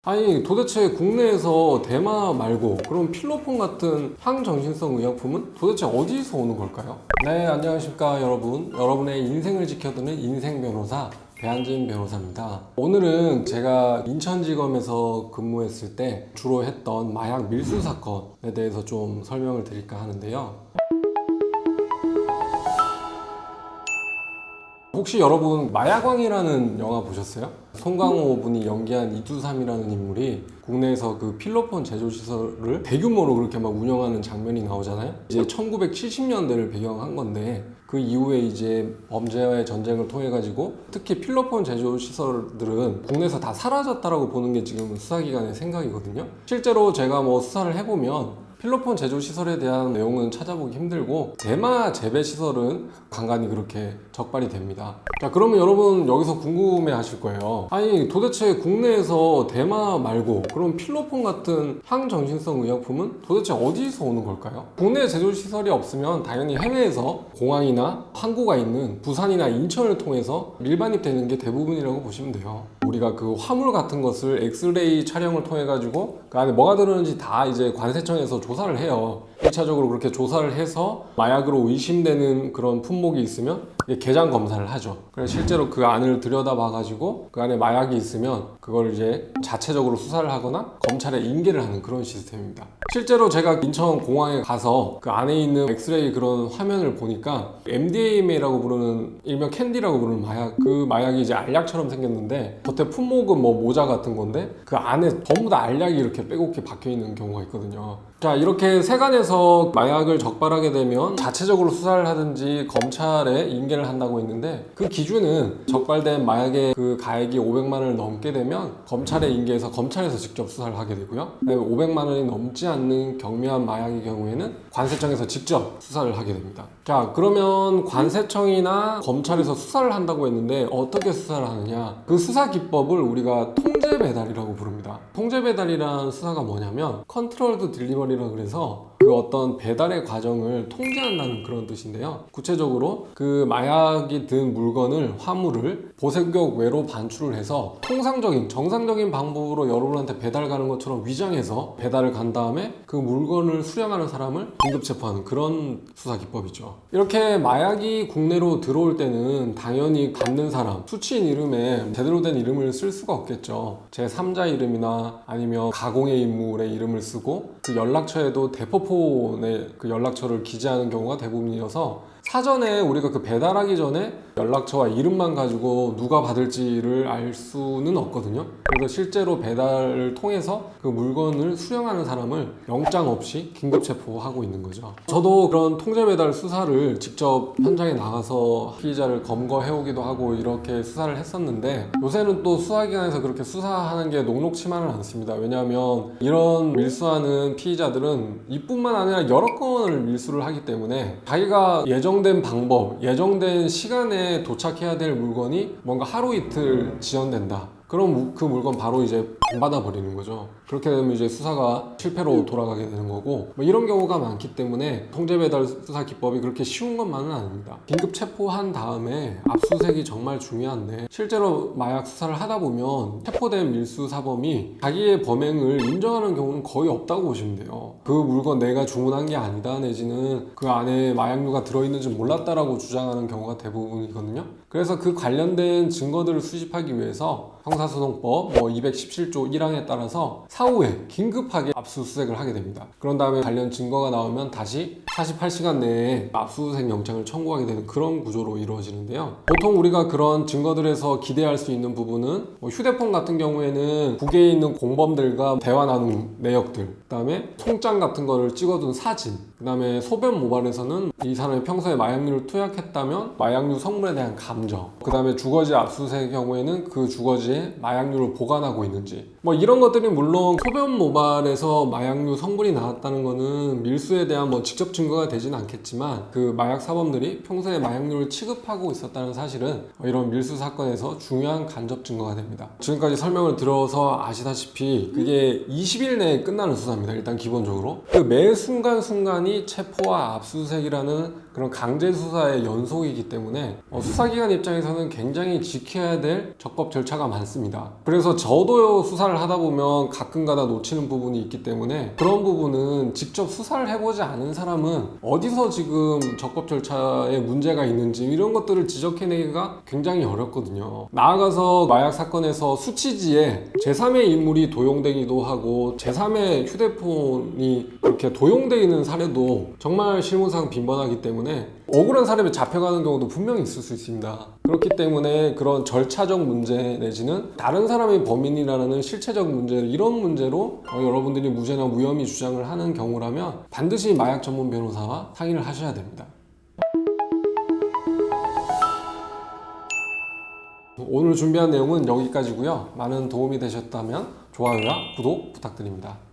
아니 도대체 국내에서 대마 말고 그런 필로폰 같은 항정신성 의약품은 도대체 어디서 오는 걸까요? 네, 안녕하십니까 여러분. 여러분의 인생을 지켜드는 인생 변호사 배한진 변호사입니다. 오늘은 제가 인천지검에서 근무했을 때 주로 했던 마약 밀수 사건에 대해서 좀 설명을 드릴까 하는데요. 혹시 여러분 마약왕이라는 영화 보셨어요? 송강호 분이 연기한 이두삼이라는 인물이 국내에서 그 필로폰 제조시설을 대규모로 그렇게 막 운영하는 장면이 나오잖아요. 이제 1970년대를 배경한 건데 그 이후에 이제 범죄와의 전쟁을 통해 가지고 특히 필로폰 제조시설들은 국내에서 다 사라졌다라고 보는 게 지금 수사기관의 생각이거든요. 실제로 제가 뭐 수사를 해보면 필로폰 제조 시설에 대한 내용은 찾아보기 힘들고 대마 재배 시설은 간간히 그렇게 적발이 됩니다. 자, 그러면 여러분 여기서 궁금해 하실 거예요. 아니 도대체 국내에서 대마 말고 그런 필로폰 같은 항정신성 의약품은 도대체 어디서 오는 걸까요? 국내 제조 시설이 없으면 당연히 해외에서 공항이나 항구가 있는 부산이나 인천을 통해서 밀반입되는 게 대부분이라고 보시면 돼요. 우리가 그 화물 같은 것을 엑스레이 촬영을 통해 가지고 그 안에 뭐가 들었는지 다 이제 관세청에서 조사를 해요. 1차적으로 그렇게 조사를 해서 마약으로 의심되는 그런 품목이 있으면 개장 검사를 하죠. 그래서 실제로 그 안을 들여다봐 가지고 그 안에 마약이 있으면 그걸 이제 자체적으로 수사를 하거나 검찰에 인계를 하는 그런 시스템입니다. 실제로 제가 인천 공항에 가서 그 안에 있는 엑스레이 그런 화면을 보니까 MDMA라고 부르는 일명 캔디라고 부르는 마약, 그 마약이 이제 알약처럼 생겼는데 겉에 품목은 뭐 모자 같은 건데 그 안에 전부 다 알약이 이렇게 빼곡히 박혀 있는 경우가 있거든요. 자, 이렇게 세간에서 마약을 적발하게 되면 자체적으로 수사를 하든지 검찰에 인계를 한다고 했는데 그 기준은 적발된 마약의 그 가액이 500만 원을 넘게 되면 검찰에 인계해서 검찰에서 직접 수사를 하게 되고요. 500만 원이 넘지 않는 경미한 마약의 경우에는 관세청에서 직접 수사를 하게 됩니다. 자, 그러면 관세청이나 검찰에서 수사를 한다고 했는데 어떻게 수사를 하느냐? 그 수사 기법을 우리가 통제 배달이라고 부릅니다. 통제 배달이란 수사가 뭐냐면 컨트롤드 딜리버리라고 그래서 그 어떤 배달의 과정을 통제한다는 그런 뜻인데요. 구체적으로 그 마약이 든 물건을, 화물을 보색역 외로 반출을 해서 통상적인 정상적인 방법으로 여러분한테 배달 가는 것처럼 위장해서 배달을 간 다음에 그 물건을 수령하는 사람을 긴급 체포하는 그런 수사 기법이죠. 이렇게 마약이 국내로 들어올 때는 당연히 갖는 사람, 수취인 이름에 제대로 된 이름을 쓸 수가 없겠죠. 제3자 이름이나 아니면 가공의 인물의 이름을 쓰고 그 연락처에도 대포폰의 그 연락처를 기재하는 경우가 대부분이어서 사전에 우리가 그 배달하기 전에 연락처와 이름만 가지고 누가 받을지를 알 수는 없거든요. 그래서 실제로 배달을 통해서 그 물건을 수령하는 사람을 영장 없이 긴급 체포하고 있는 거죠. 저도 그런 통제 배달 수사를 직접 현장에 나가서 피의자를 검거해 오기도 하고 이렇게 수사를 했었는데 요새는 또 수사기관에서 그렇게 수사하는 게 녹록치만은 않습니다. 왜냐하면 이런 밀수하는 피의자들은 이뿐만 아니라 여러 건을 밀수를 하기 때문에 자기가 예정된 방법, 예정된 시간에 도착해야 될 물건이 뭔가 하루 이틀 지연된다. 그럼 그 물건 바로 이제 받아 버리는 거죠. 그렇게 되면 이제 수사가 실패로 돌아가게 되는 거고 뭐 이런 경우가 많기 때문에 통제 배달 수사 기법이 그렇게 쉬운 것만은 아닙니다. 긴급 체포한 다음에 압수수색이 정말 중요한데 실제로 마약 수사를 하다 보면 체포된 밀수 사범이 자기의 범행을 인정하는 경우는 거의 없다고 보시면 돼요. 그 물건 내가 주문한 게 아니다 내지는 그 안에 마약류가 들어있는지 몰랐다라고 주장하는 경우가 대부분이거든요. 그래서 그 관련된 증거들을 수집하기 위해서 형사소송법 217조 1항에 따라서 사후에 긴급하게 압수수색을 하게 됩니다. 그런 다음에 관련 증거가 나오면 다시 48시간 내에 압수수색 영장을 청구하게 되는 그런 구조로 이루어지는데요. 보통 우리가 그런 증거들에서 기대할 수 있는 부분은 휴대폰 같은 경우에는 국외에 있는 공범들과 대화 나눈 내역들, 그 다음에 송장 같은 거를 찍어둔 사진, 그 다음에 소변 모발에서는 이 사람이 평소에 마약류를 투약했다면 마약류 성분에 대한 감정, 그 다음에 주거지 압수수색의 경우에는 그 주거지에 마약류를 보관하고 있는지 뭐 이런 것들이 물론 소변 모발에서 마약류 성분이 나왔다는 거는 밀수에 대한 뭐 직접 증거가 되지는 않겠지만 그 마약 사범들이 평소에 마약류를 취급하고 있었다는 사실은 이런 밀수 사건에서 중요한 간접 증거가 됩니다. 지금까지 설명을 들어서 아시다시피 그게 20일 내에 끝나는 수사입니다. 일단 기본적으로 그 매 순간순간이 체포와 압수수색이라는 그런 강제 수사의 연속이기 때문에 수사기관 입장에서는 굉장히 지켜야 될 적법 절차가 많습니다. 그래서 저도 수사를 수사를 하다 보면 가끔가다 놓치는 부분이 있기 때문에 그런 부분은 직접 수사를 해보지 않은 사람은 어디서 지금 적법 절차에 문제가 있는지 이런 것들을 지적해내기가 굉장히 어렵거든요. 나아가서 마약 사건에서 수치지에 제3의 인물이 도용되기도 하고 제3의 휴대폰이 그렇게 도용되어 있는 사례도 정말 실무상 빈번하기 때문에 억울한 사람이 잡혀가는 경우도 분명히 있을 수 있습니다. 그렇기 때문에 그런 절차적 문제 내지는 다른 사람이 범인이라는 실체적 문제, 이런 문제로 여러분들이 무죄나 무혐의 주장을 하는 경우라면 반드시 마약 전문 변호사와 상의를 하셔야 됩니다. 오늘 준비한 내용은 여기까지고요. 많은 도움이 되셨다면 좋아요와 구독 부탁드립니다.